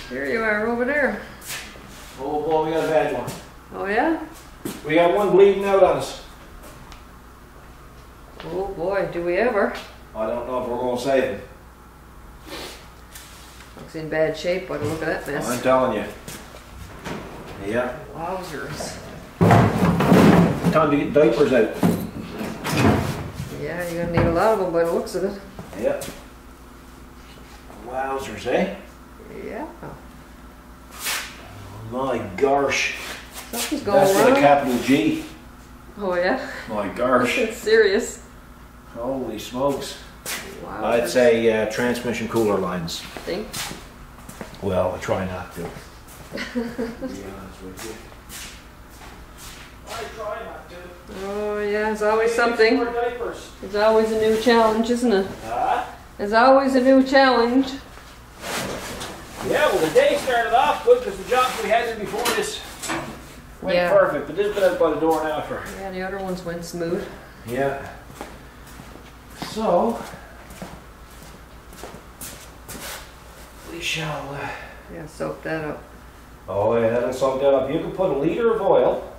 Here you are over there. Oh boy, we got a bad one. Oh yeah? We got one bleeding out on us. Oh boy, do we ever. I don't know if we're going to save him. Looks in bad shape by the look of that mess. I'm telling you. Yeah. Wowzers. Time to get diapers out. Yeah, you're gonna need a lot of them by the looks of it. Yep. Wowzers, eh? Yeah. My gosh. Something's going That's wrong. with a capital G. Oh yeah? My gosh. It's serious. Holy smokes. Wow. I'd say transmission cooler lines. Think? Well, I try not to. To be honest with you. I try not to. Oh yeah, it's always something. More diapers. It's always a new challenge, isn't it? Huh? There's always a new challenge. Yeah, well the day started off good because the jobs we had in before this went perfect. But this been out by the door now for... Yeah, the other ones went smooth. Yeah. So... we shall... Yeah, soak that up. Oh yeah, that'll soak that up. You can put a liter of oil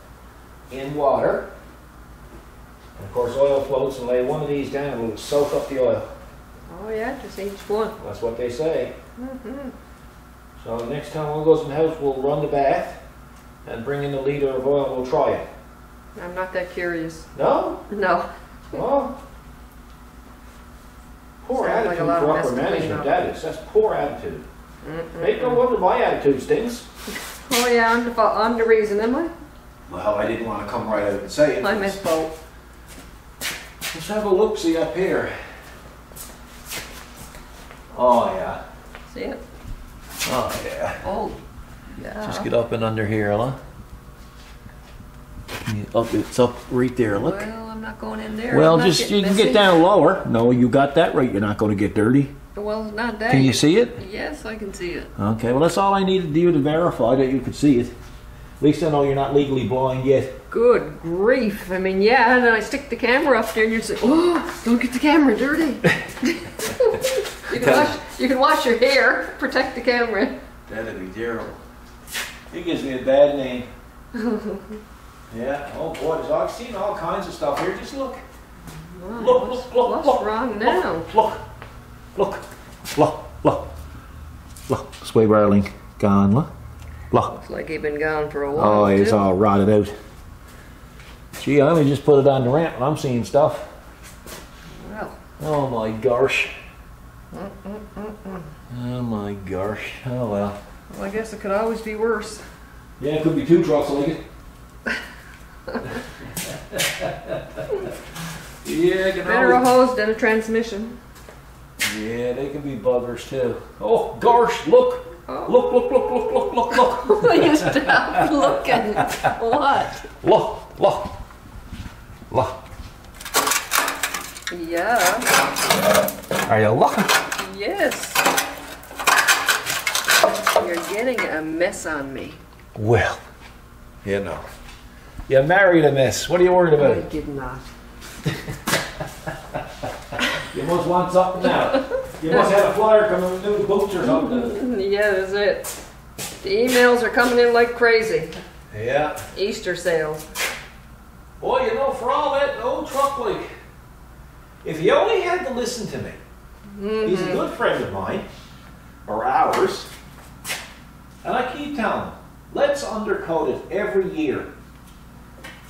in water. And of course oil floats, and lay one of these down and it'll soak up the oil. Oh yeah, just each one. That's what they say. Mm-hmm. So next time one goes in the house, we'll run the bath and bring in a liter of oil and we'll try it. I'm not that curious. No? No. Well, poor Sounds like attitude a lot of for mess upper to clean management, up. that is. That's poor attitude. Maybe no wonder my attitude stinks. Oh yeah, I'm the reason, am I? Well, I didn't want to come right out and say it. I'm at fault. Let's have a look-see up here. Oh yeah. See it? Oh yeah. Oh, yeah. Just get up and under here, huh? Up, it's up right there, look. Well, I'm not going in there. Well, I'm not just, getting you can messy. get down lower. No, you got that right. You're not going to get dirty. Well, it's not that. Can you see it? Yes, I can see it. Okay, well that's all I needed you to verify that you could see it. At least I know you're not legally blind yet. Good grief. I mean, yeah, and then I stick the camera up there and you say, oh, don't get the camera dirty. you can wash your hair, protect the camera. That'd be terrible. He gives me a bad name. Yeah, oh boy, I've seen all kinds of stuff here. Just look. Wow, Look. What's wrong now? Look. Sway barreling gone, look. Looks like he'd been gone for a while. Oh, it's too. all rotted out. Gee, I only just put it on the ramp and I'm seeing stuff. Well. Oh my gosh. Oh my gosh. Oh well. Well, I guess it could always be worse. Yeah, it could be two trucks like it. Yeah, Better a hose than a transmission. Yeah, they can be buggers too. Oh gosh, look. Oh. Look. Will you stop looking? What? Look. Yeah. Are you looking? Yes. You're getting a mess on me. Well, you know. You married a mess. What are you worried I about? did not. You must want something now. You must have a flyer coming with new boots or something. Yeah, that's it. The emails are coming in like crazy. Yeah. Easter sales. Boy, you know, for all that old truck like, if you only had to listen to me. He's a good friend of mine, or ours, and I keep telling him, let's undercoat it every year.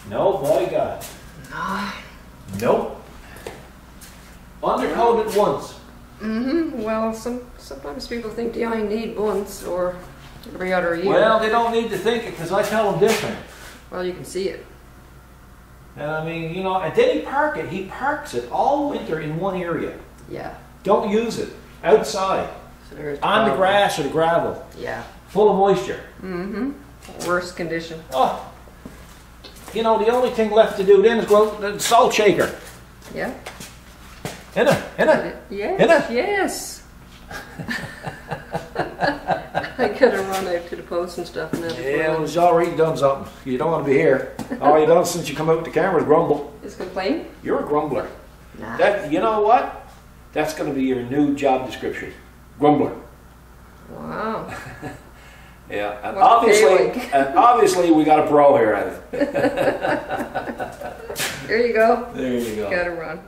No, by God. Nope. Undercoat it once. Well, sometimes people think you only need once or every other year. Well, they don't need to think it because I tell them different. Well, you can see it. And I mean, you know, and then he parks it all winter in one area. Yeah. Don't use it outside, So there's on the problem. grass or the gravel, Yeah. full of moisture. Worst condition. Oh, you know, the only thing left to do then is grow the salt shaker. Yeah. Inna. Yes. Yes. I gotta run out to the post and stuff now. Yeah, well, it's already done something. You don't want to be here. All you done since you come out the camera is grumble. Is complain? You're a grumbler. Nah. That, you know what? That's going to be your new job description. Grumbler. Wow. Yeah, and What's the pay like? obviously we got a pro here at it. There you go. There you go. Gotta run.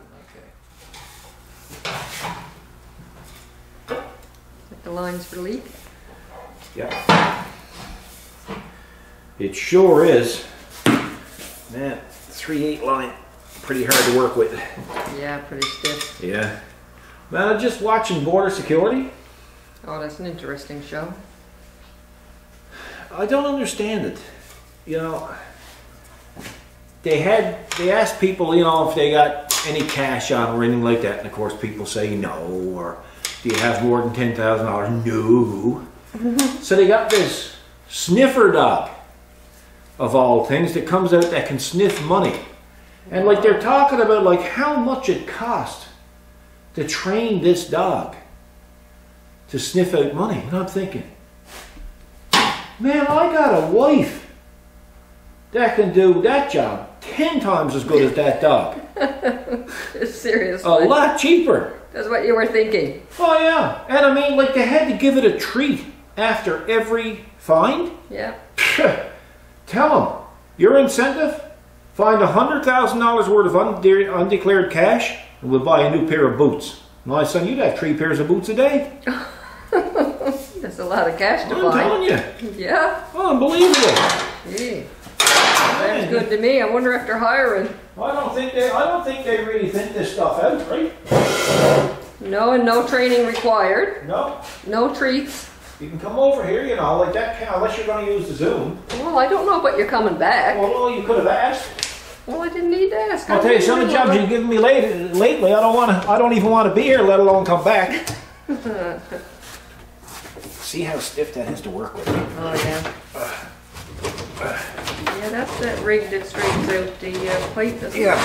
Okay. The lines for leak. Yeah. It sure is. Man, 3/8 line, pretty hard to work with. Yeah, pretty stiff. Yeah. Man, I'm just watching Border Security. Oh, that's an interesting show. I don't understand it. You know, they asked people, you know, if they got any cash on or anything like that, and of course people say no, or do you have more than $10,000? No. So they got this sniffer dog, of all things, that comes out that can sniff money. And like they're talking about like how much it cost to train this dog to sniff out money. And I'm thinking, man, I got a wife that can do that job 10 times as good as that dog. Seriously. A lot cheaper. That's what you were thinking. Oh yeah. And I mean, like they had to give it a treat after every find. Yeah. Tell them, your incentive, find $100,000 worth of undeclared cash and we'll buy a new pair of boots. My son, you'd have 3 pairs of boots a day. That's a lot of cash to I'm buy. telling you. Yeah. Unbelievable. Gee. Sounds good to me. I wonder if they're hiring. I don't think they really think this stuff out, right? No, and no training required. No. No treats. You can come over here, you know, like that, unless you're going to use the Zoom. Well, I don't know, but you're coming back. Well, you could have asked. Well, I didn't need to ask. I'll tell you, some of the jobs you've given me lately, I don't even want to be here, let alone come back. See how stiff that is to work with. Oh, yeah. Yeah, that's that rig that straightens out the plate, doesn't it? Yeah.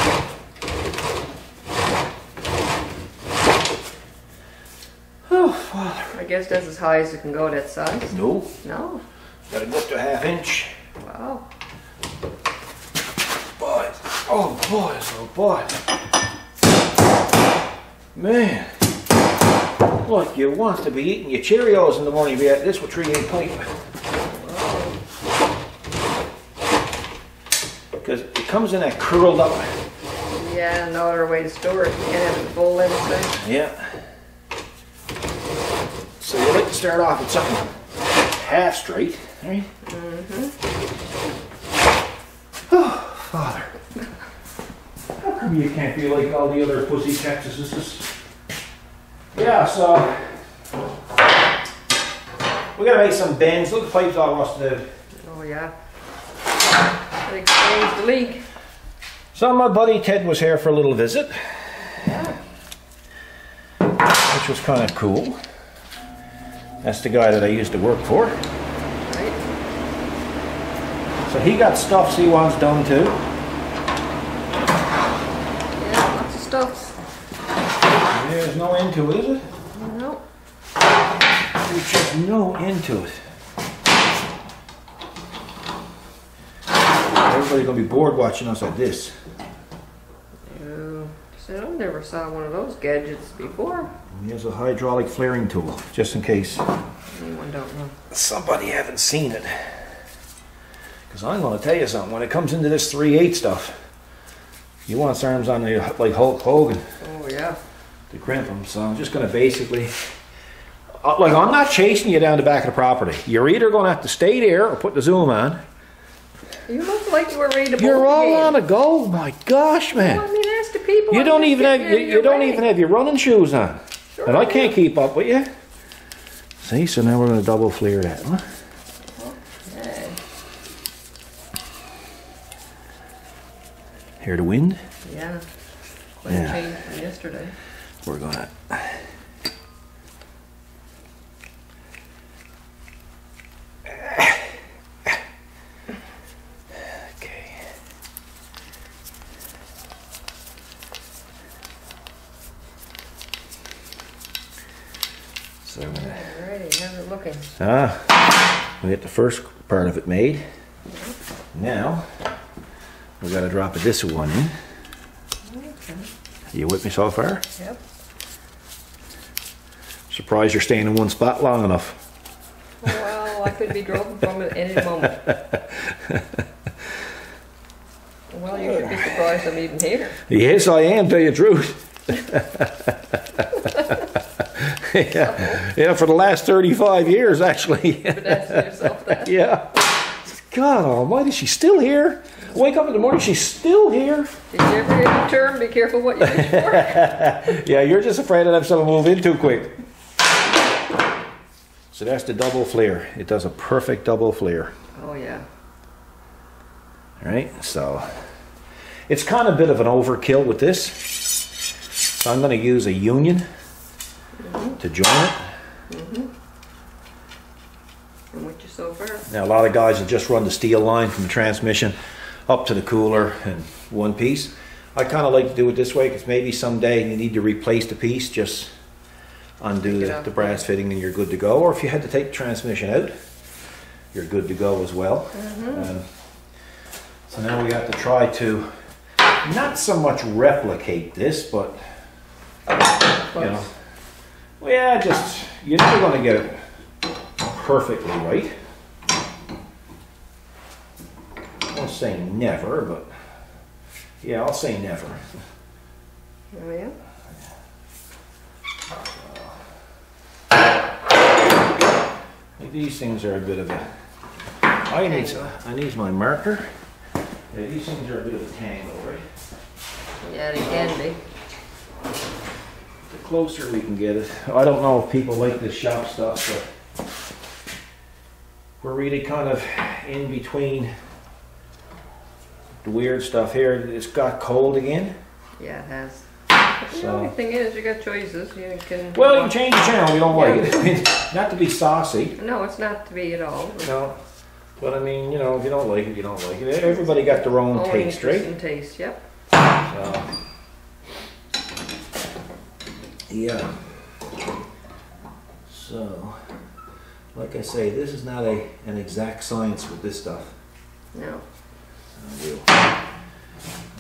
Oh, Father. I guess that's as high as it can go, that size. No. No. Got to go up to a 1/2 inch. Wow. Boys. Oh, boys. Oh, boys. Man. Look, you want to be eating your Cheerios in the morning, be at this with 3/8 pipe. Because it comes in that curled up. Yeah, no other way to store it. You can't have it full inside. Yeah. So you like to start off with something 1/2 straight, right? Mm-hmm. Oh, Father. How come you can't be like all the other pussy cactuses? Yeah, so we gotta make some bends. Look, the pipe's all rusted out. Oh, yeah. That explains the leak. So my buddy Ted was here for a little visit. Yeah. Which was kind of cool. That's the guy that I used to work for. Right. So he got stuff he wants done too. Yeah, lots of stuff. There's no end to it, is it? No. There's just no end to it. Everybody's gonna be bored watching us like this. Oh, so I never saw one of those gadgets before. Here's a hydraulic flaring tool, just in case Anyone don't know. somebody haven't seen it. Because I'm going to tell you something, when it comes into this 3/8 stuff, you want arms on the, like Hulk Hogan Oh, yeah. to crimp them. So I'm just going to basically, like, I'm not chasing you down the back of the property. You're either going to have to stay there or put the Zoom on. You look like you were ready to bolt You're all again. on a go, my gosh, man. Well, I mean, ask the people. You I'm don't just even getting have in you your don't way. even have your running shoes on, Sure and I I can't do. keep up with you. See, so now we're going to double flare that, huh? Okay. Hear the wind? Yeah. Quite Yeah. a change from yesterday. We're gonna. Okay. So I'm gonna. Alrighty, how's it looking? We get the first part of it made. Now we got to drop this one in. Okay. You with me so far? Yep. Surprised you're staying in one spot long enough. I could be drove from at any moment. Well, you should be surprised I'm even here. Yes, I am, tell you the truth. Yeah, for the last 35 years, actually. But asking yourself that. Yeah. God almighty, she's still here. Wake up in the morning, she's still here. If you ever hit a turn, be careful what you wish for. Yeah, you're just afraid that I'm going to move in too quick. So that's the double flare. It does a perfect double flare. Oh, yeah. All right, so it's kind of a bit of an overkill with this. So I'm going to use a union to join it. And with you so far. Now a lot of guys will just run the steel line from the transmission up to the cooler in one piece. I kind of like to do it this way because maybe someday you need to replace the piece, just undo the brass fitting and you're good to go. Or if you had to take the transmission out, you're good to go as well. So now we have to try to not so much replicate this, but you know, well, yeah, just you're never going to get it perfectly right. I won't say never, but yeah, I'll say never. Oh, yeah. These things are a bit of a. I need my marker. Yeah, these things are a bit of a tangle, right? Yeah, they can be. The closer we can get it. I don't know if people like this shop stuff, but we're really kind of in between the weird stuff here. It's got cold again. Yeah, it has. So, the only thing is, you got choices. You can. Well, you can change the channel. We don't like it. I mean, not to be saucy. No, it's not to be at all. No, but I mean, you know, if you don't like it, you don't like it. Everybody got their own taste, right? And taste, yep. So, yeah. So, like I say, this is not an exact science with this stuff. No. We'll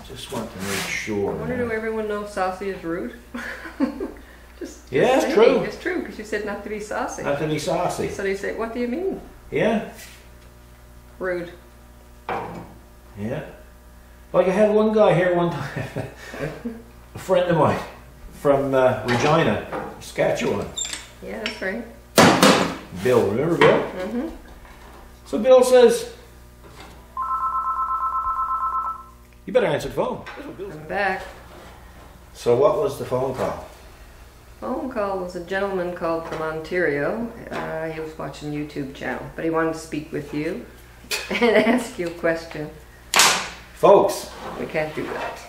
just want to make sure. I wonder, do everyone know saucy is rude? Yeah, it's true. It's true, because you said not to be saucy. Not to be saucy. So they say, what do you mean? Yeah. Rude. Yeah. Like I had one guy here one time, a friend of mine from Regina, Saskatchewan. Yeah, that's right. Bill, remember Bill? Mm-hmm. So Bill says, you better answer the phone. I'm back. So what was the phone call? Phone call was a gentleman called from Ontario. He was watching YouTube channel, but he wanted to speak with you and ask you a question. Folks, We can't do that.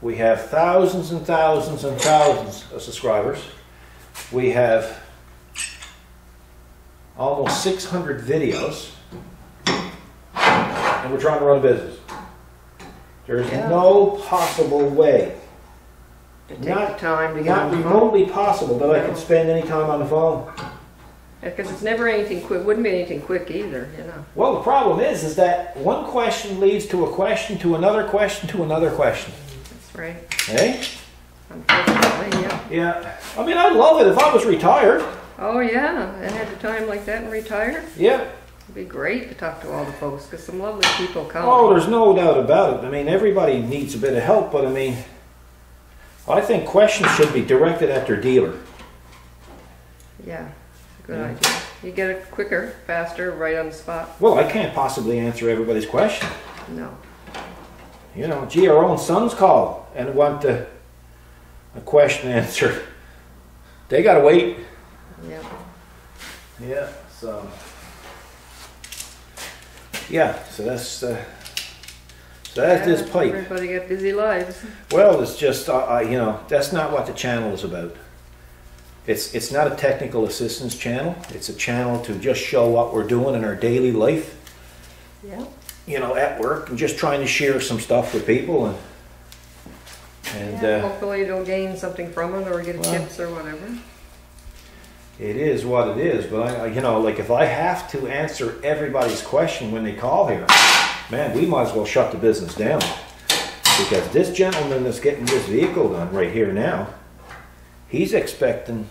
we have thousands and thousands and thousands of subscribers. We have almost 600 videos, and we're trying to run a business. There's no possible way, To take the time to get not on the phone. remotely possible, that I can spend any time on the phone. Because it's never anything quick. Wouldn't be anything quick either, you know. Well, the problem is that one question leads to a question, to another question, to another question. That's right. Eh? Unfortunately, yeah. Yeah. I mean, I'd love it if I was retired. Oh yeah, and had a time like that and retire. Yeah. It'd be great to talk to all the folks, because some lovely people come. Oh, there's no doubt about it. I mean, everybody needs a bit of help, but I mean, I think questions should be directed at their dealer. Yeah, good idea. You get it quicker, faster, right on the spot. Well, I can't possibly answer everybody's question. No. You know, gee, our own sons call and want a question answered. They gotta wait. Yeah. Yeah, so. Yeah, so that's this pipe. Everybody got busy lives. Well, it's just, you know, that's not what the channel is about. It's not a technical assistance channel. It's a channel to just show what we're doing in our daily life. Yeah. You know, at work, and just trying to share some stuff with people, and hopefully you'll gain something from it, or get tips or whatever. it is what it is. But I, you know, like if I have to answer everybody's question when they call here, man, we might as well shut the business down, because this gentleman that's getting this vehicle done right here now, he's expecting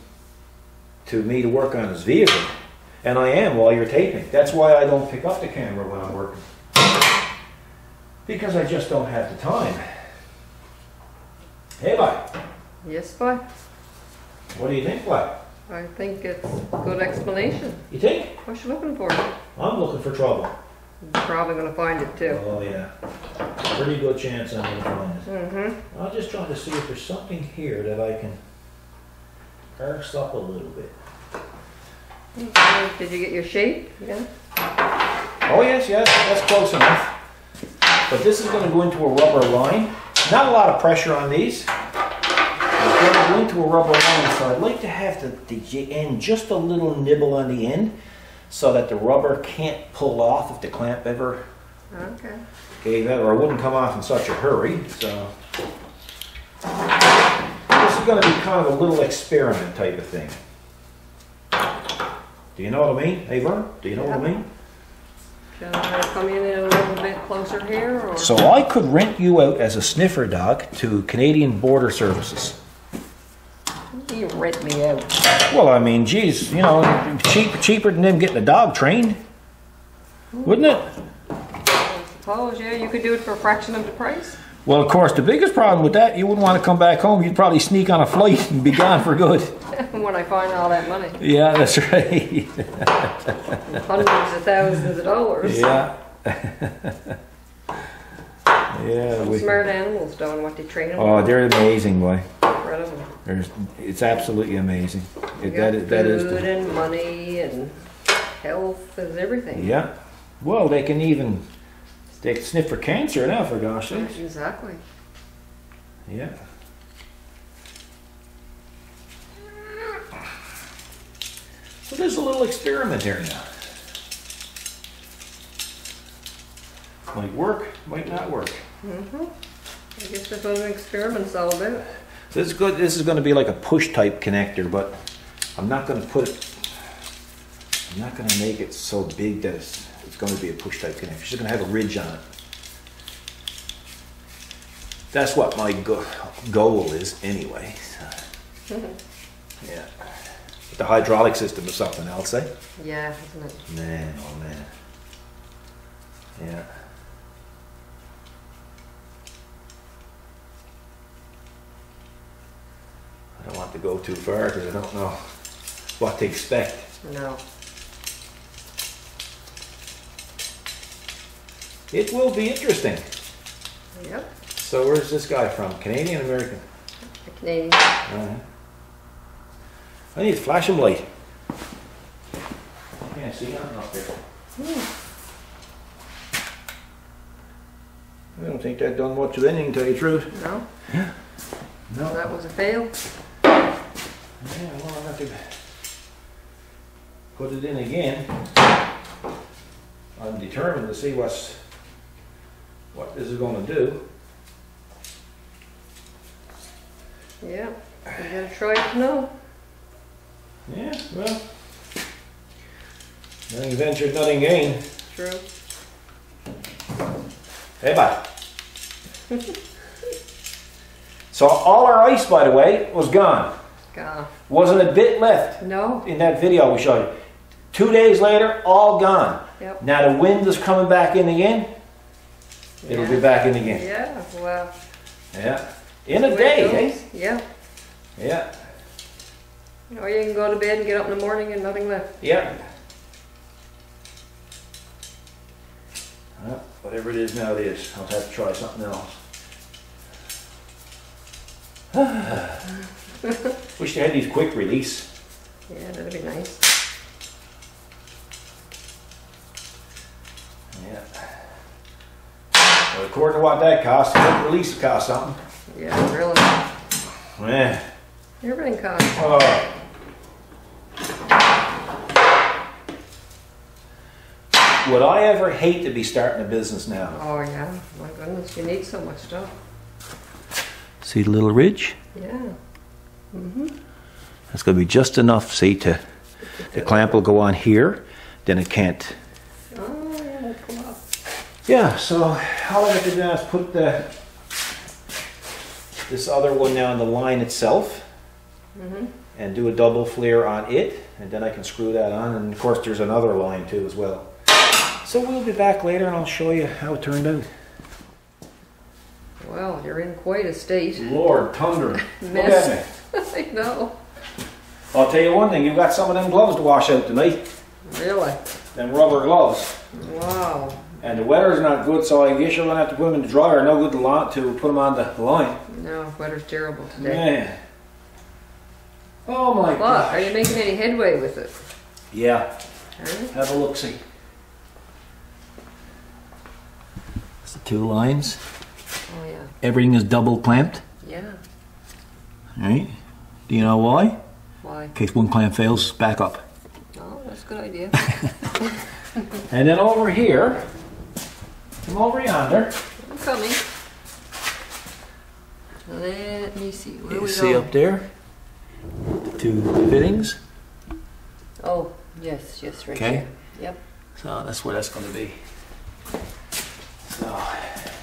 me to work on his vehicle, And I am while you're taping. That's why I don't pick up the camera when I'm working. Because I just don't have the time. Hey, boy. Yes, boy. What do you think, boy? I think it's a good explanation. You think? What you looking for? I'm looking for trouble. You're probably going to find it too. Oh, yeah. Pretty good chance I'm going to find it. Mm-hmm. I'm just trying to see if there's something here that I can arse up a little bit. Okay. Did you get your shape? Yeah. Oh, yes, that's close enough. But this is going to go into a rubber line. Not a lot of pressure on these. It's going to go into a rubber line, so I'd like to have the end just a little nibble on the end so that the rubber can't pull off if the clamp ever gave out, or it wouldn't come off in such a hurry. So this is going to be kind of a little experiment type of thing. Do you know what I mean? Hey, Vern, do you know what I mean? Shall I come in a little bit closer here? Or? So I could rent you out as a sniffer dog to Canadian Border Services. You rent me out. Well, I mean, geez, you know, cheaper than them getting a dog trained, wouldn't it? I suppose, yeah. You could do it for a fraction of the price. Well, of course, the biggest problem with that, you wouldn't want to come back home. You'd probably sneak on a flight and be gone for good. When I find all that money. Yeah, that's right. Hundreds of thousands of dollars. Yeah. Yeah. Smart animals doing what they train them. Oh, they're amazing, boy. Incredible. It's absolutely amazing. That is food and money and health and everything. Yeah. Well, they can sniff for cancer now, for gosh sakes. Exactly. Yeah. So there's a little experiment here now. Might work, might not work. Mm-hmm. I guess that's what an experiment's all about. This is good. This is going to be like a push type connector, but I'm not going to put it. I'm not going to make it so big that it's going to be a push type connector. It's just going to have a ridge on it. That's what my goal is, anyway. So, yeah. But the hydraulic system is something else, eh? Yeah, isn't it? Man, oh man. Yeah. I don't want to go too far because I don't know what to expect. No. It will be interesting. Yep. So where's this guy from? Canadian, American? Canadian. I need a flashing light. I can't see nothing up there. I don't think that done much of anything, to tell you the truth. No? Yeah. No. That was a fail? Yeah, well, I'll have to put it in again. I'm determined to see what this is going to do. Yeah. You gotta try to know. Yeah, well, nothing ventured, nothing gained. True. Hey, bye. So all our ice, by the way, was gone. Gone. Wasn't a bit left. No. In that video we showed you. 2 days later, all gone. Yep. Now the wind is coming back in again. It'll be back in again. Yeah, well. Yeah. In a day, eh? Yeah. Yeah. Or you can go to bed and get up in the morning and nothing left. Yeah. Well, whatever it is now, it is. I'll have to try something else. Wish they had these quick release. Yeah, that'd be nice. Yeah. Well, according to what that costs, the quick release costs something. Yeah, really. Yeah. Everything costs. Oh. Would I ever hate to be starting a business now? Oh yeah, my goodness, you need so much stuff. See the little ridge? Yeah. Mm-hmm. That's going to be just enough, see, the clamp will go on here, then it can't. Oh yeah, it'll come up. Yeah, so all I have to do now is put this other one now on the line itself. Mm-hmm. and do a double flare on it, and then I can screw that on. And of course there's another line too as well. So we'll be back later and I'll show you how it turned out. Well, you're in quite a state. Lord thunder. Mess. I know. I'll tell you one thing, you've got some of them gloves to wash out tonight. Really? Them rubber gloves. Wow. And the weather's not good, so I guess you're going to have to put them in the dryer. No good to put them on the line. No, weather's terrible today. Man. Oh my God. Are you making any headway with it? Yeah. Huh? Have a look-see. That's the two lines. Oh yeah. Everything is double clamped. Yeah. Right? Do you know why? Why? In case one clamp fails, back up. Oh, that's a good idea. And then over here, come over yonder. I'm coming. Let me see. Where we see go? up there? The two fittings. Oh, yes, right Okay. here. Yep. So that's where that's going to be.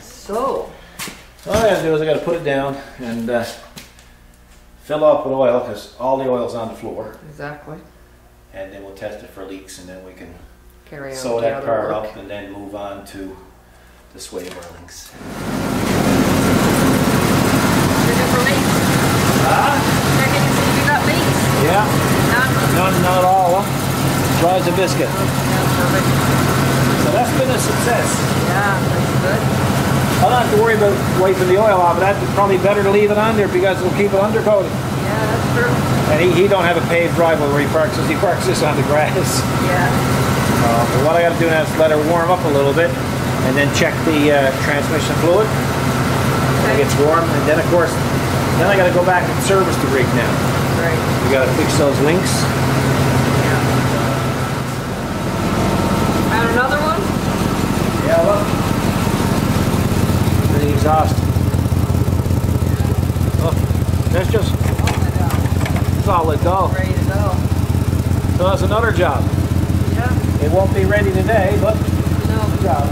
So. All I got to do is I got to put it down and fill up with oil, because all the oil's on the floor. Exactly. And then we'll test it for leaks, and then we can Carry on sew the that other part work. up and then move on to the sway burlings. Looking for leaks? Checking to see if you got leaks? Yeah. None? Not at all. Huh? Dry as a biscuit. Yeah, perfect. So that's been a success. Yeah, that's good. I don't have to worry about wiping the oil off, but that's probably better to leave it on there because it'll keep it undercoated. Yeah, that's true. And he don't have a paved driveway where he parks this. He parks this on the grass. Yeah. But what I got to do now is let her warm up a little bit and then check the transmission fluid when it gets warm. And then, of course, then I got to go back and service the rig now. Right. We got to fix those links. Yeah. Found another one? Yeah, look. The exhaust. Look, that's just solid go. Ready to go. So that's another job. Yeah. It won't be ready today, but No. job.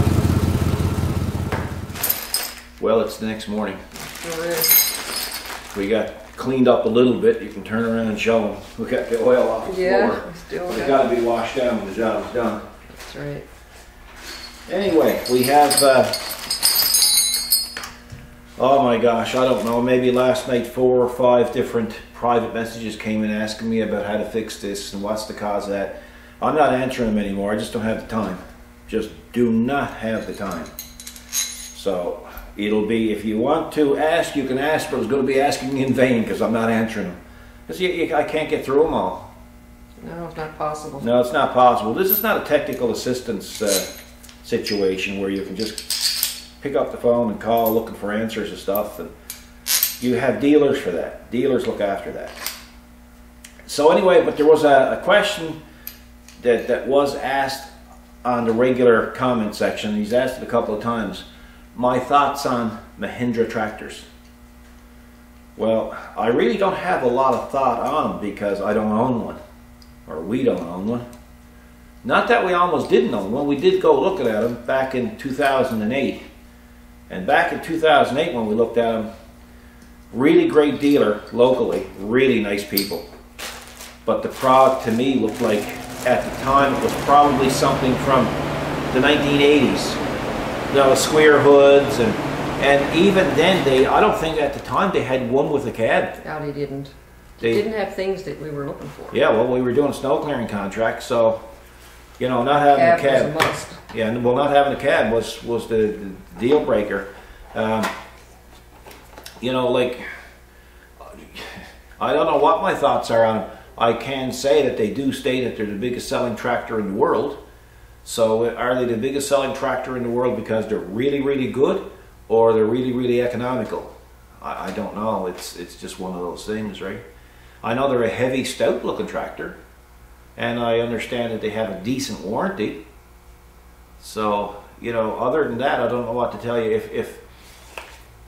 Well, it's the next morning. Sure is. We got cleaned up a little bit. You can turn around and show them. We got the oil off the Yeah, floor. we still It's got got to be washed down when the job is done. That's right. Anyway, we have, oh my gosh, I don't know, maybe last night 4 or 5 different private messages came in asking me about how to fix this and what's the cause of that. I'm not answering them anymore. I just don't have the time. Just do not have the time. So it'll be, if you want to ask, you can ask, but it's going to be asking in vain because I'm not answering them. Because I can't get through them all. No, it's not possible. No, it's not possible. This is not a technical assistance situation where you can just pick up the phone and call looking for answers and stuff. And you have dealers for that. Dealers look after that. So anyway, but there was a question that was asked on the regular comment section. He's asked it a couple of times. My thoughts on Mahindra tractors. Well, I really don't have a lot of thought on them because I don't own one. Or we don't own one. Not that we almost didn't own one. We did go looking at them back in 2008. And back in 2008 when we looked at them, really great dealer locally, really nice people. But the product to me looked like, at the time, it was probably something from the 1980s. You know, square hoods, and even then, I don't think at the time they had one with a cab. No, they didn't. They didn't have things that we were looking for. Yeah, well, we were doing a snow clearing contract, so, you know, not having a cab. Was a must. Yeah, well, not having a cab was the deal breaker. You know, like, I don't know what my thoughts are on them. I can say that they do state that they're the biggest selling tractor in the world. So are they the biggest selling tractor in the world because they're really, really good, or they're really, really economical? I don't know. It's just one of those things, right? I know they're a heavy, stout-looking tractor, and I understand that they have a decent warranty. So, you know, other than that, I don't know what to tell you. If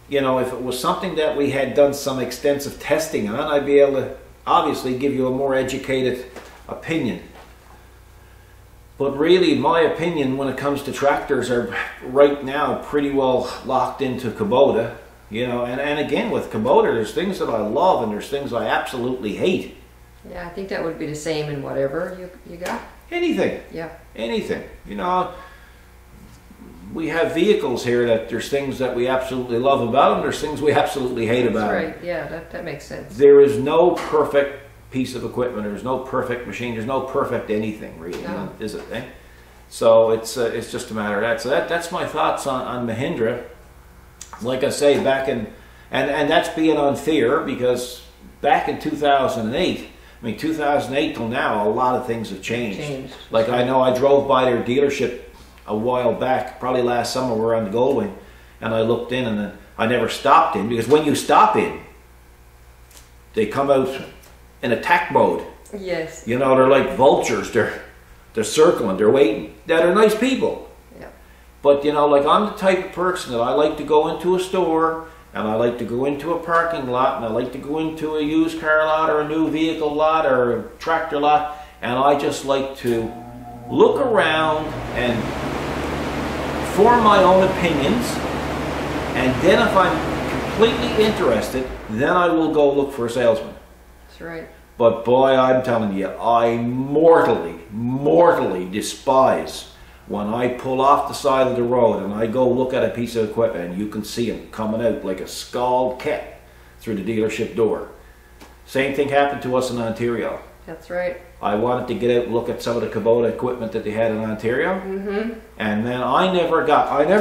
you know, if it was something that we had done some extensive testing on, I'd be able to obviously give you a more educated opinion. But really, my opinion when it comes to tractors are right now pretty well locked into Kubota. You know, and again with Kubota, there's things that I love and there's things I absolutely hate. Yeah, I think that would be the same in whatever you got. Anything. Yeah. Anything. You know, we have vehicles here that there's things that we absolutely love about them. There's things we absolutely hate about them. That's right. Yeah, that makes sense. There is no perfect piece of equipment. There's no perfect machine. There's no perfect anything, really, No. is it? Eh? So it's just a matter of that. So that's my thoughts on Mahindra. Like I say, back in, and that's being unfair, because back in 2008, I mean 2008 till now, a lot of things have changed. Like I know I drove by their dealership a while back, probably last summer, we were on the Goldwing, and I looked in, and then I never stopped in, because when you stop in, they come out in attack mode. Yes. You know, they're like vultures. They're circling. They're waiting. They're nice people. Yeah. But you know, like I'm the type of person that I like to go into a store, and I like to go into a parking lot, and I like to go into a used car lot or a new vehicle lot or a tractor lot, and I just like to look around and form my own opinions, and then if I'm completely interested, then I will go look for a salesman. That's right. But boy, I'm telling you, I mortally despise when I pull off the side of the road and I go look at a piece of equipment and you can see them coming out like a scald cat through the dealership door. Same thing happened to us in Ontario. That's right. I wanted to get out and look at some of the Kubota equipment that they had in Ontario. Mm-hmm. And then I never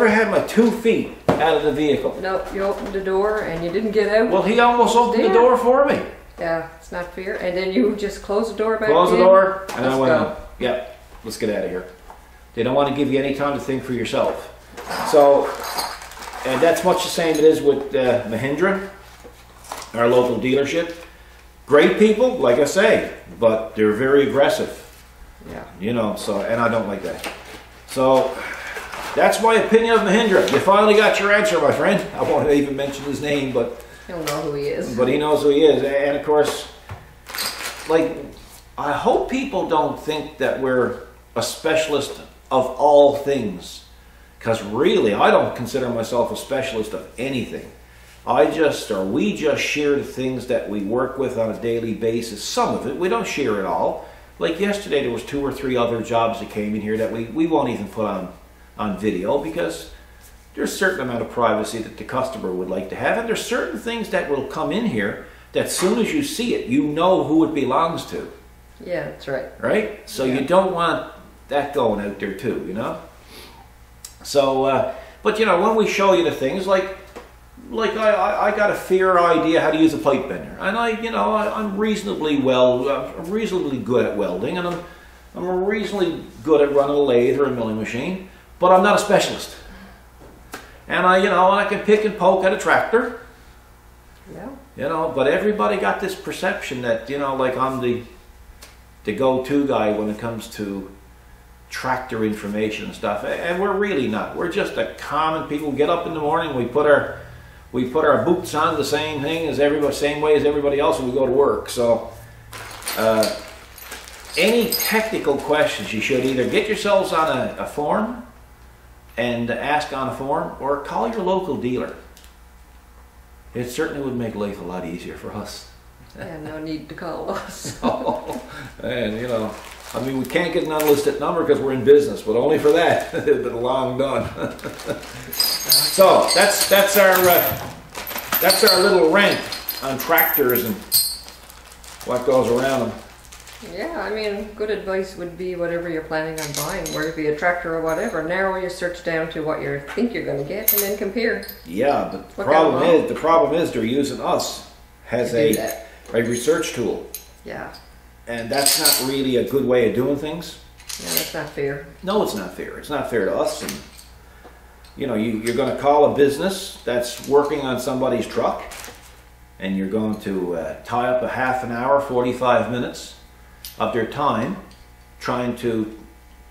had my 2 feet out of the vehicle. No, you opened the door and you didn't get out. Well, he almost opened the door for me. Yeah, it's not fair. And then you just close the door back Close the door, and let's I went go. out. Yep, let's get out of here. They don't want to give you any time to think for yourself. So, and that's much the same it is with Mahindra, our local dealership. Great people, like I say, but they're very aggressive. Yeah. You know, so, and I don't like that. So, that's my opinion of Mahindra. You finally got your answer, my friend. I won't even mention his name, but He'll know who he is. But he knows who he is. And of course, like, I hope people don't think that we're a specialist of all things. Because really, I don't consider myself a specialist of anything. We just share the things that we work with on a daily basis. Some of it, we don't share it all. Like yesterday, there was 2 or 3 other jobs that came in here that we won't even put on video, because there's a certain amount of privacy that the customer would like to have, and there's certain things that will come in here that as soon as you see it, you know who it belongs to. Yeah, that's right. Right? So Yeah. you don't want that going out there too, you know? So, but you know, when we show you the things, like I got a fair idea how to use a pipe bender, and I'm reasonably good at welding, and I'm reasonably good at running a lathe or a milling machine, but I'm not a specialist. And I can pick and poke at a tractor. Yeah. But everybody got this perception that, like I'm the go-to guy when it comes to tractor information and stuff. And we're really not. We're just a common people. We get up in the morning, we put our boots on the same way as everybody else, and we go to work. So any technical questions, you should either get yourselves on a form and ask on a form, or call your local dealer. It certainly would make life a lot easier for us. Yeah, no need to call us. And we can't get an unlisted number because we're in business, but only for that. It's been long done. So that's our little rant on tractors and what goes around them. Yeah, I mean, good advice would be whatever you're planning on buying, whether it be a tractor or whatever, narrow your search down to what you think you're going to get, and then compare. Yeah, but the problem is they're using us as a research tool. Yeah. And that's not really a good way of doing things. Yeah, that's not fair. No, it's not fair. It's not fair to us. And you're going to call a business that's working on somebody's truck, and you're going to tie up a half an hour, 45 minutes of their time trying to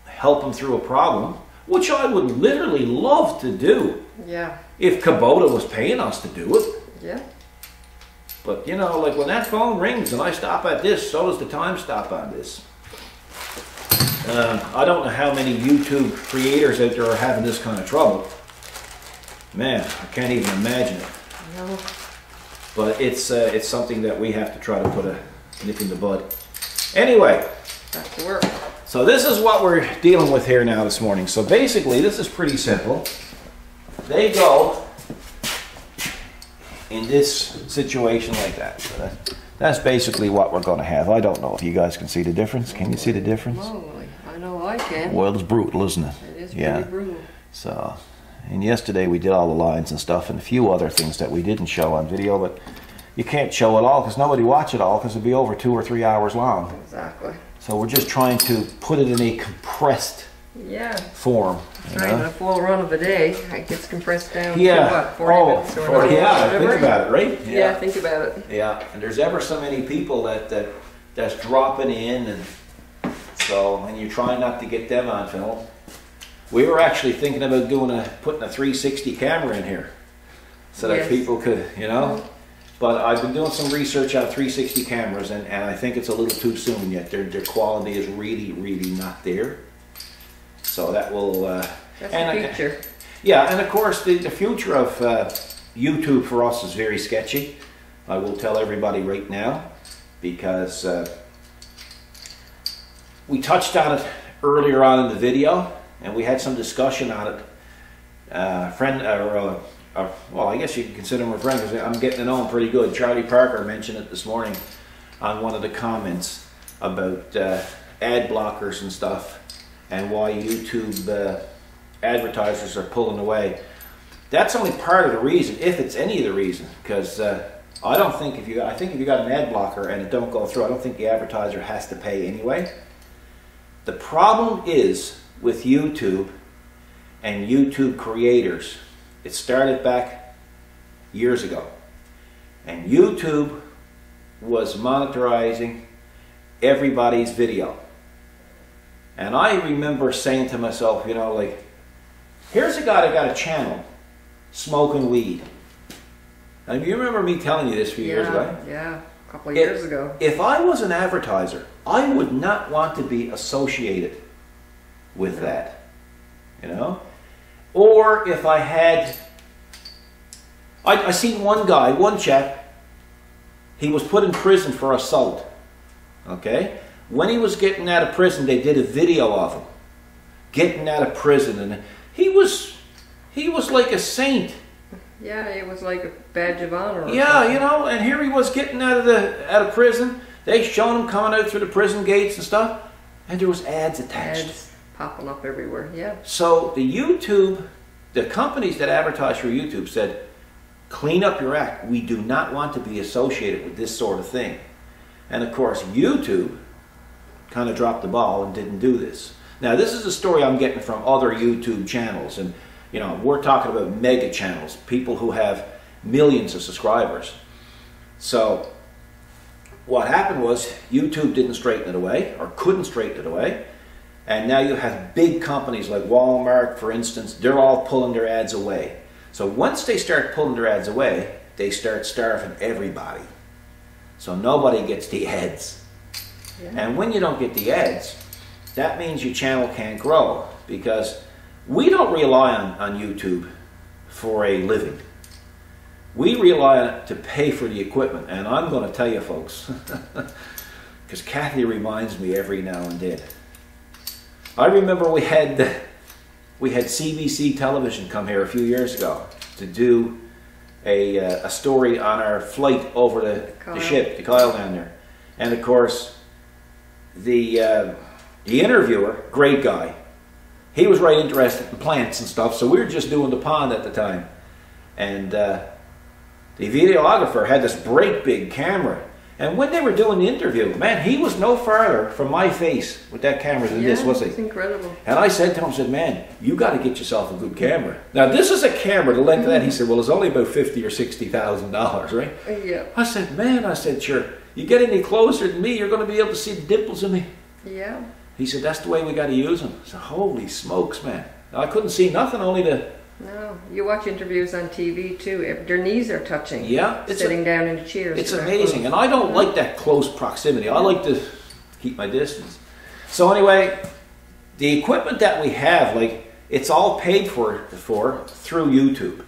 help them through a problem, which I would literally love to do. Yeah. If Kubota was paying us to do it. Yeah. But like when that phone rings and I stop at this, so does the time stop on this. I don't know how many YouTube creators out there are having this kind of trouble. Man, I can't even imagine it. No. But it's something that we have to try to put a nip in the bud. Anyway. Back to work. So this is what we're dealing with here now this morning. So basically, this is pretty simple. They go in this situation like that. So that's basically what we're going to have. I don't know if you guys can see the difference. Can you see the difference? Oh, I know I can. Well, it's brutal, isn't it? It is pretty brutal. So, and yesterday we did all the lines and stuff and a few other things that we didn't show on video, but you can't show it all because nobody watch it all because it'd be over 2 or 3 hours long. Exactly. So we're just trying to put it in a compressed form. Right, in a full run of a day, it gets compressed down to what, 40 minutes or 40, think about it, right? Yeah, think about it. Yeah, and there's ever so many people that's dropping in, and so, and you're trying not to get them on film. We were actually thinking about putting a 360 camera in here so that people could, you know. But I've been doing some research on 360 cameras, and I think it's a little too soon yet. Their quality is really, really not there. So that will... That's the future. Yeah, and of course the future of YouTube for us is very sketchy. I will tell everybody right now, because we touched on it earlier on in the video, and we had some discussion on it. Well, I guess you can consider him a friend because I'm getting to know him pretty good. Charlie Parker mentioned it this morning on one of the comments about ad blockers and stuff and why YouTube advertisers are pulling away. That's only part of the reason, if it's any of the reason, because I don't think if you got an ad blocker and it don't go through, I don't think the advertiser has to pay anyway. The problem is with YouTube and YouTube creators. It started back years ago, and YouTube was monetizing everybody's video. And I remember saying to myself, you know, like, here's a guy that got a channel smoking weed. Now, you remember me telling you this a few years ago? Yeah, a couple of years ago. If I was an advertiser, I would not want to be associated with that, you know? Or if I had, I seen one guy, one chap, he was put in prison for assault, okay? When he was getting out of prison, they did a video of him getting out of prison, and he was like a saint. Yeah, it was like a badge of honor. Yeah, you know, and here he was getting out of prison. They showed him coming out through the prison gates and stuff, and there was ads attached. Ads popping up everywhere, yeah. So the companies that advertise for YouTube said, clean up your act. We do not want to be associated with this sort of thing. And of course, YouTube kind of dropped the ball and didn't do this. Now, this is a story I'm getting from other YouTube channels, and you know, we're talking about mega channels, people who have millions of subscribers. So what happened was YouTube didn't straighten it away, or couldn't straighten it away. And now you have big companies like Walmart, for instance, they're all pulling their ads away. So once they start pulling their ads away, they start starving everybody. So nobody gets the ads. Yeah. And when you don't get the ads, that means your channel can't grow, because we don't rely on YouTube for a living. We rely on it to pay for the equipment. And I'm going to tell you folks, because Kathy reminds me every now and then. I remember we had CBC television come here a few years ago to do a story on our flight over the ship, the Kyle down there. And of course, the interviewer, great guy, he was right interested in plants and stuff, so we were just doing the pond at the time. And the videographer had this great big camera. And when they were doing the interview, man, he was no farther from my face with that camera than this, was he? It's incredible. And I said to him, I said, man, you got to get yourself a good camera. Now, this is a camera, the length of that. He said, well, it's only about $50,000 or $60,000, right? Yeah. I said, man, I said, sure, you get any closer than me, you're going to be able to see the dimples in me. Yeah. He said, that's the way we got to use them. I said, holy smokes, man. Now, I couldn't see nothing, only the... No, you watch interviews on TV too. Their knees are touching. Yeah, sitting down in chairs. It's amazing, and I don't like that close proximity. I like to keep my distance. So anyway, the equipment that we have, like, it's all paid for through YouTube.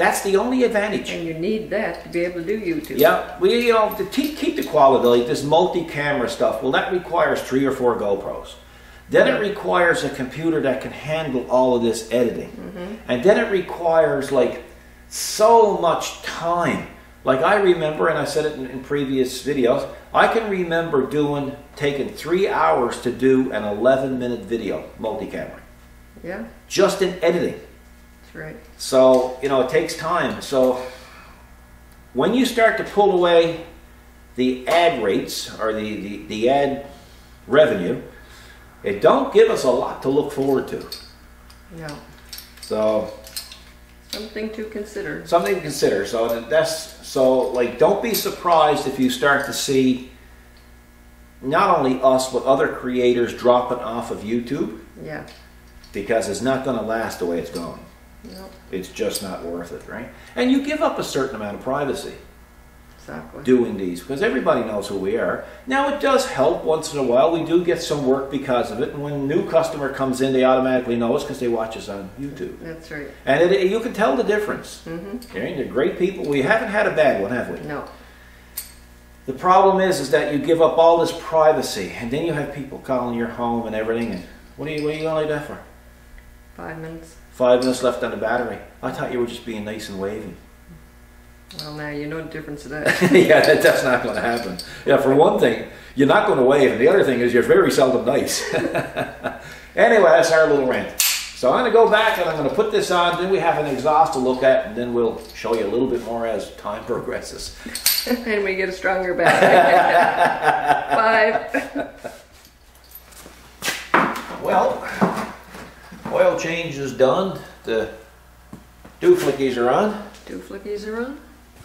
That's the only advantage. And you need that to be able to do YouTube. Yeah, to keep the quality, like this multi-camera stuff, well, that requires 3 or 4 GoPros. Then it requires a computer that can handle all of this editing. And then it requires like so much time. Like I remember, and I said it in previous videos, I can remember taking 3 hours to do an 11-minute video, multi-camera. Yeah. Just in editing. That's right. So, it takes time. So when you start to pull away the ad rates or the ad revenue, it don't give us a lot to look forward to. No. So something to consider. Something to consider. So like, don't be surprised if you start to see not only us but other creators dropping off of YouTube. Yeah. Because it's not going to last the way it's going. No. It's just not worth it, right? And you give up a certain amount of privacy. Exactly. Doing these, because everybody knows who we are. Now it does help once in a while. We do get some work because of it, and when a new customer comes in, they automatically know us because they watch us on YouTube. That's right. And you can tell the difference. They're great people. We haven't had a bad one, have we? No. The problem is that you give up all this privacy, and then you have people calling your home and everything. And what are you going like that for? 5 minutes. 5 minutes left on the battery. I thought you were just being nice and wavy. Well, now you know the difference of that. Yeah, that's not going to happen. Yeah, for one thing, you're not going to wave, and the other thing is you're very seldom nice. Anyway, that's our little rant. So I'm going to go back and I'm going to put this on, then we have an exhaust to look at, and then we'll show you a little bit more as time progresses. And we get a stronger battery. 5. Well, oil change is done. The dooflickies are on. Dooflickies are on?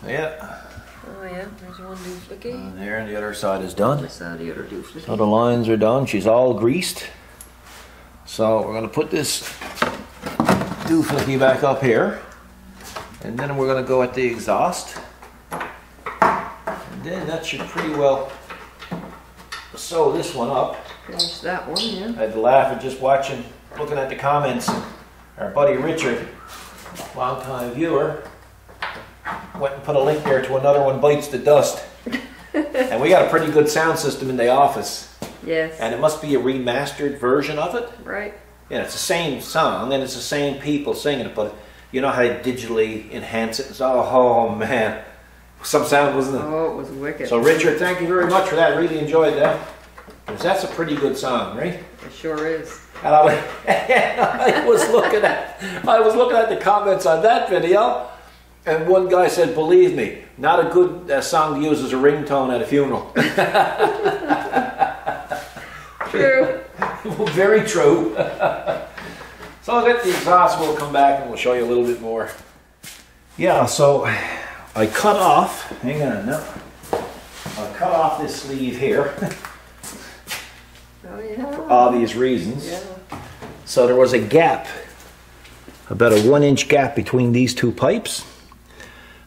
Yeah. Oh yeah, there's one dooflicky. And there, and the other side is done. This side, the other dooflicky. So the lines are done. She's all greased. So we're going to put this dooflicky back up here. And then we're going to go at the exhaust. And then that should pretty well sew this one up. Finish that one, yeah. I'd laugh at just looking at the comments. Our buddy Richard, long-time viewer, went and put a link there to another one bites the dust. And we got a pretty good sound system in the office. Yes. And it must be a remastered version of it. Right. Yeah, it's the same song and it's the same people singing it, but you know how they digitally enhance it? Oh man, some sound, wasn't it? Oh, it was wicked. So Richard, thank you very much for that. Really enjoyed that. Because that's a pretty good song, right? It sure is. And I was looking at the comments on that video, and one guy said, "Believe me, not a good song to use as a ringtone at a funeral." True. Very true. So I'll get the exhaust. We'll come back and we'll show you a little bit more. Yeah. So I cut off. Hang on. No. I cut off this sleeve here. Oh yeah. For obvious reasons. Yeah. So there was a gap, about a 1-inch gap between these two pipes.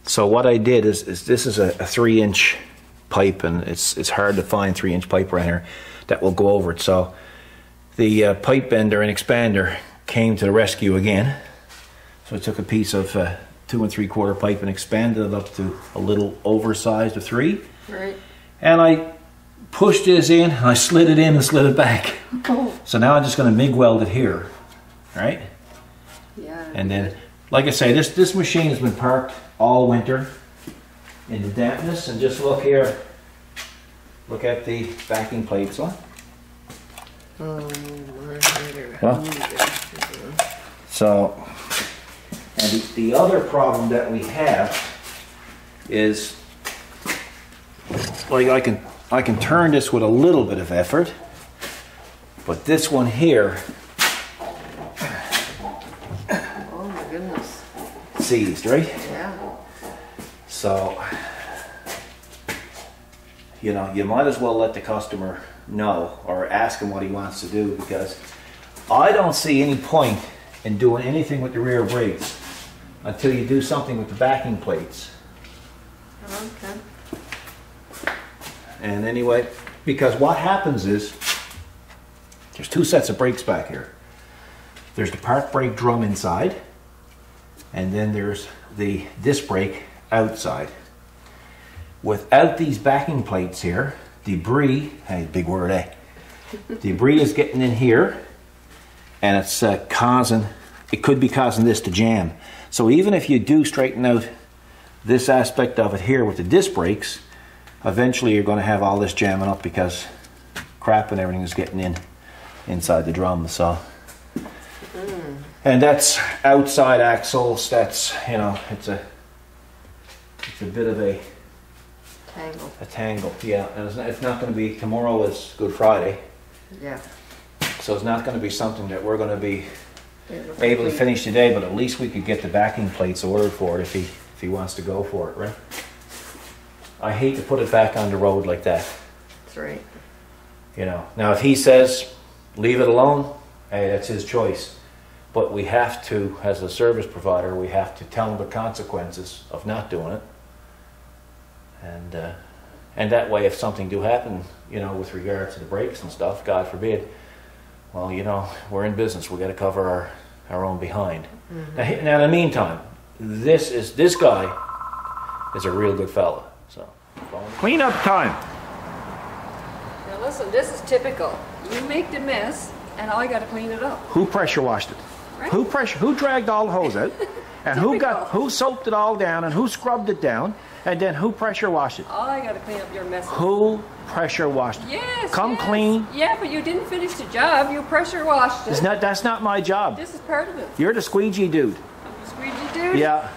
So what I did is this is a 3-inch pipe, and it's hard to find 3-inch pipe around here that will go over it. So the pipe bender and expander came to the rescue again. So I took a piece of 2 3/4 pipe and expanded it up to a little oversized of 3. Right. And I pushed this in, I slid it in and slid it back. Oh. So now I'm just going to MIG weld it here, right? Yeah. And then, like I say, this machine has been parked all winter in the dampness, and just look here. Look at the backing plates on. Oh, Well, so, and the other problem that we have is, like I can turn this with a little bit of effort, but this one here, oh my goodness. seized, right? Yeah. So, you know, you might as well let the customer know or ask him what he wants to do, because I don't see any point in doing anything with the rear brakes until you do something with the backing plates. Okay. And anyway, because what happens is, there's 2 sets of brakes back here. There's the park brake drum inside, and then there's the disc brake outside. Without these backing plates here, debris, hey, big word, eh? Debris is getting in here, and it's it could be causing this to jam. So even if you do straighten out this aspect of it here with the disc brakes, eventually you're going to have all this jamming up because crap and everything is getting inside the drum. So, and that's outside axles. That's, you know, it's a bit of a tangle. Yeah, and it's not going to be. Tomorrow is Good Friday. Yeah. So it's not going to be something that we're going to be able to finish today. But at least we could get the backing plates ordered for it if he wants to go for it, right? I hate to put it back on the road like that. That's right. You know, now if he says leave it alone, hey, that's his choice. But we have to, as a service provider, we have to tell him the consequences of not doing it. And that way, if something do happen, you know, with regards to the brakes and stuff, God forbid, well, you know, we're in business. We got to cover our own behind. Mm-hmm. Now, in the meantime, this guy is a real good fella. So, clean up time. Now listen, this is typical. You make the mess, and I got to clean it up. Who pressure washed it? Right? Who dragged all the hose out? And who soaped it all down, and who scrubbed it down, and then who pressure washed it? I got to clean up your mess. Who pressure washed it? Yes. Come yes. clean. Yeah, but you didn't finish the job. You pressure washed it. That's not my job. This is part of it. You're the squeegee dude. I'm the squeegee dude? Yeah.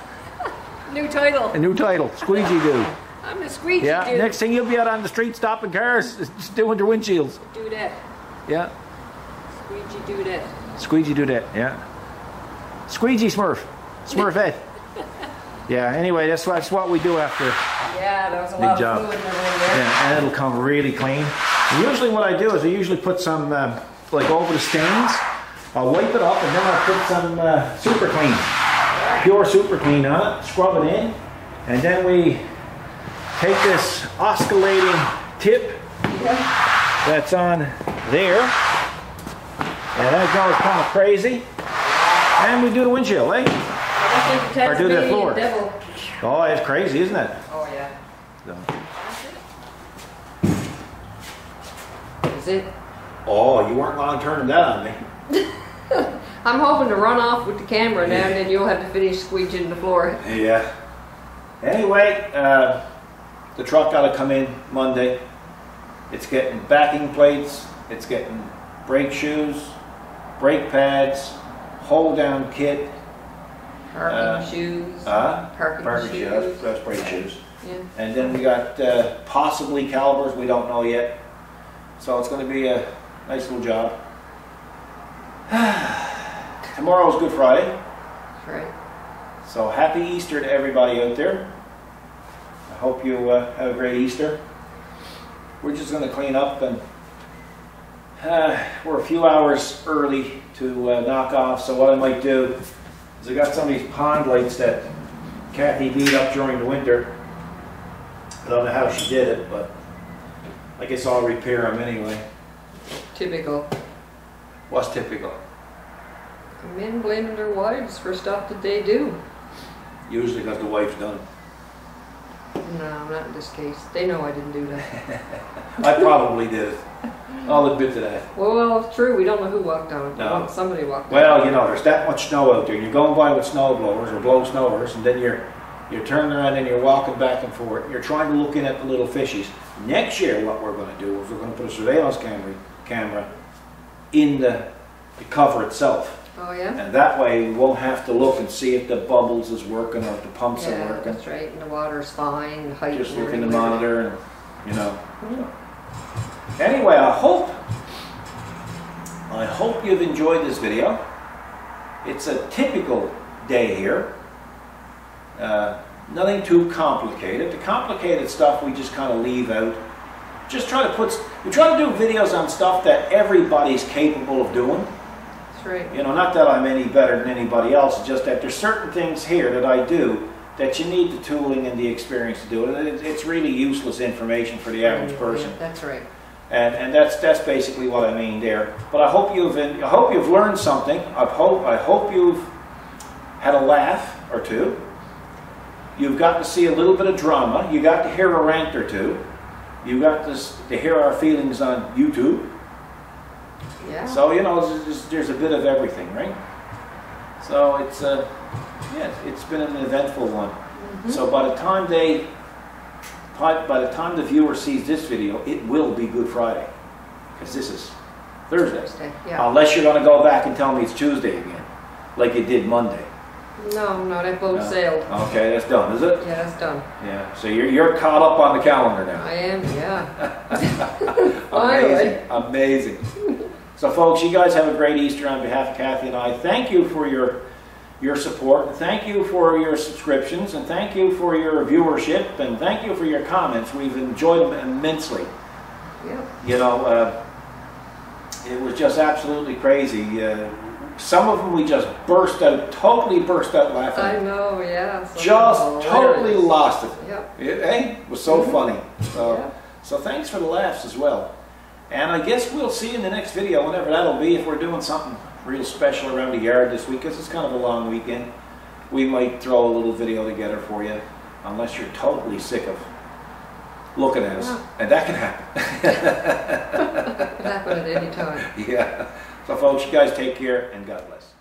New title. A new title. Squeegee dude. I'm the squeegee yeah. dude. Next thing you'll be out on the street stopping cars, just doing their windshields. Do that. Yeah. Squeegee do that. Squeegee do that. Yeah. Squeegee Smurf. Smurfette. Yeah, anyway, that's what we do after. Yeah, there was a lot of fluid in there. Yeah, and it'll come really clean. And usually what I do is I usually put some, like over the stains, I'll wipe it up and then I'll put some super clean, pure super clean on it, scrub it in, and then we take this oscillating tip that's on there, and that goes kind of crazy, and we do the windshield, eh? Or do the floor. Oh, it's crazy, isn't it? Oh, yeah. So. Is it? Oh, you weren't long turning that on me. I'm hoping to run off with the camera now, and then you'll have to finish squeegeing the floor. Yeah. Anyway, the truck got to come in Monday. It's getting backing plates. It's getting brake shoes, brake pads, hold down kit. Parking shoes. Parking shoes. That's brake shoes. Yeah. And then we got possibly calipers. We don't know yet. So it's going to be a nice little job. Tomorrow's Good Friday. That's right. So happy Easter to everybody out there. I hope you have a great Easter. We're just going to clean up, and we're a few hours early to knock off. So what I might do is I got some of these pond lights that Kathy beat up during the winter. I don't know how she did it, but I guess I'll repair them anyway. Typical. What's typical? Men blaming their wives for stuff that they do. Usually because the wife's done it. No, not in this case. They know I didn't do that. I probably did it. I'll admit to that. Well, it's true. We don't know who walked on it. No. Somebody walked on it. Well, you know, there's that much snow out there. You're going by with snow blowers or blow snowers, and then you're turning around and you're walking back and forth. You're trying to look in at the little fishies. Next year, what we're going to do is we're going to put a surveillance camera in the cover itself. Oh, yeah? And that way we won't have to look and see if the bubbles is working or if the pumps are working. That's right. And the water's fine. The height. Just look in the monitor and, you know. Anyway, I hope you've enjoyed this video. It's a typical day here. Nothing too complicated. The complicated stuff we just kind of leave out. Just we try to do videos on stuff that everybody's capable of doing. That's right. You know, not that I'm any better than anybody else, it's just that there's certain things here that I do that you need the tooling and the experience to do it. It's really useless information for the average person. Yeah, that's right. And that's basically what I mean there. But I hope you've learned something. I hope you've had a laugh or two. You've got to see a little bit of drama. You got to hear a rant or two. You got to hear our feelings on YouTube. Yeah. So, you know, there's a bit of everything, right? So it's, yeah, it's been an eventful one. Mm-hmm. So by the time the viewer sees this video, it will be Good Friday. Because this is Thursday. Yeah. Unless you're going to go back and tell me it's Tuesday again, like you did Monday. No, that boat sailed. Okay, that's done, is it? Yeah, that's done. Yeah, so you're caught up on the calendar now. I am, yeah. Amazing, amazing. So folks, you guys have a great Easter on behalf of Kathy and I. Thank you for your support, and thank you for your subscriptions, and thank you for your viewership, and thank you for your comments. We've enjoyed them immensely. Yep. You know, it was just absolutely crazy. Some of them we just totally burst out laughing. I know, yeah. Just totally lost it. Yep. It was so funny. So, Yeah. so thanks for the laughs as well. And I guess we'll see you in the next video, whenever that'll be, if we're doing something real special around the yard this week, because it's kind of a long weekend. We might throw a little video together for you, unless you're totally sick of looking at us. Yeah. And that can happen. It can happen at any time. Yeah. So folks, you guys take care, and God bless.